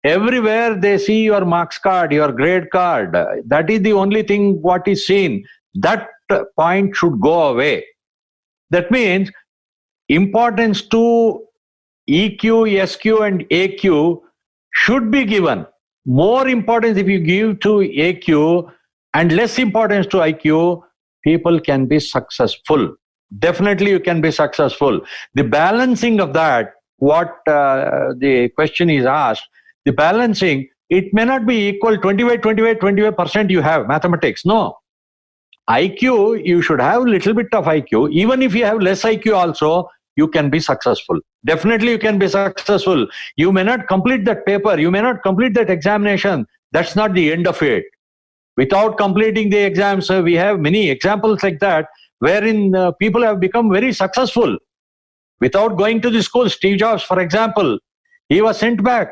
Everywhere they see your marks card, your grade card. That is the only thing what is seen. That point should go away. That means importance to EQ, SQ, and AQ should be given. More importance if you give to AQ and less importance to IQ, people can be successful. Definitely you can be successful. The balancing of that, what the question is asked, the balancing, it may not be equal 25% you have mathematics. No. IQ, you should have a little bit of IQ. Even if you have less IQ also, you can be successful. Definitely you can be successful. You may not complete that paper. You may not complete that examination. That's not the end of it. Without completing the exams, we have many examples like that, wherein people have become very successful without going to the school. Steve Jobs, for example, he was sent back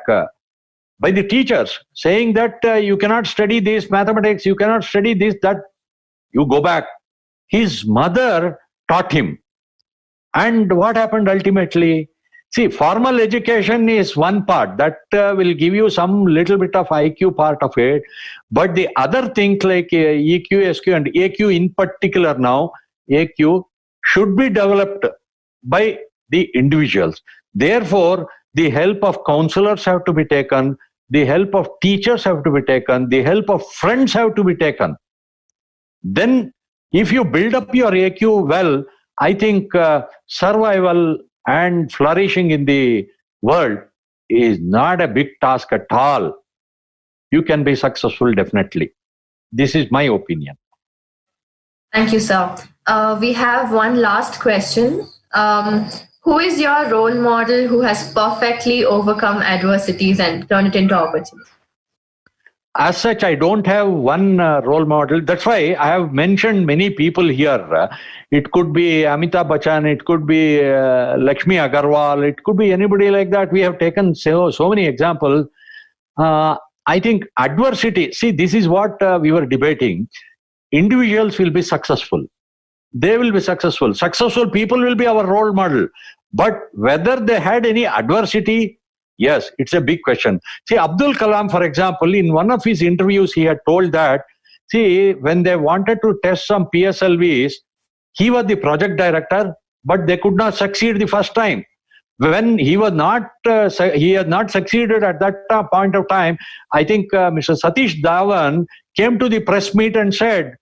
by the teachers saying that you cannot study this mathematics, you cannot study this, that, you go back. His mother taught him. And what happened ultimately? See, formal education is one part that will give you some little bit of IQ part of it. But the other things like EQ, SQ, and AQ in particular now, AQ should be developed by the individuals. Therefore, the help of counselors have to be taken, the help of teachers have to be taken, the help of friends have to be taken. Then, if you build up your AQ well, I think survival and flourishing in the world is not a big task at all. You can be successful, definitely. This is my opinion. Thank you, sir. We have one last question. Who is your role model who has perfectly overcome adversities and turned it into opportunities? As such, I don't have one role model. That's why I have mentioned many people here. It could be Amitabh Bachchan, it could be Lakshmi Agarwal, it could be anybody like that. We have taken so many examples. I think adversity, see, this is what we were debating. Individuals will be successful. They will be successful. Successful people will be our role model. But whether they had any adversity, yes, it's a big question. See, Abdul Kalam, for example, in one of his interviews, he had told that, see, when they wanted to test some PSLVs, he was the project director, but they could not succeed the first time. When he was not, he had not succeeded at that point of time, I think Mr. Satish Dhawan came to the press meet and said,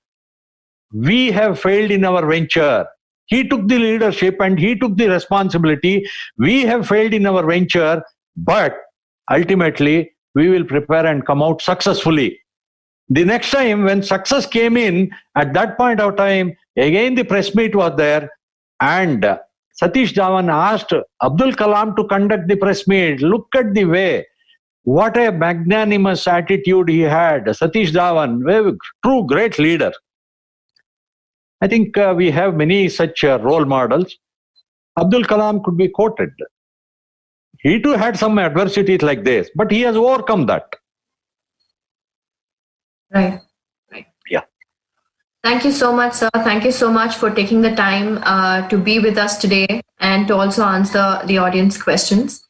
we have failed in our venture. He took the leadership and he took the responsibility. We have failed in our venture, but ultimately we will prepare and come out successfully. The next time when success came in, at that point of time, again the press meet was there, and Satish Dhawan asked Abdul Kalam to conduct the press meet. Look at the way, what a magnanimous attitude he had. Satish Dhawan, a true great leader. I think we have many such role models. Abdul Kalam could be quoted. he too had some adversities like this, but he has overcome that. Right. Yeah. Thank you so much, sir. Thank you so much for taking the time to be with us today and to also answer the audience questions.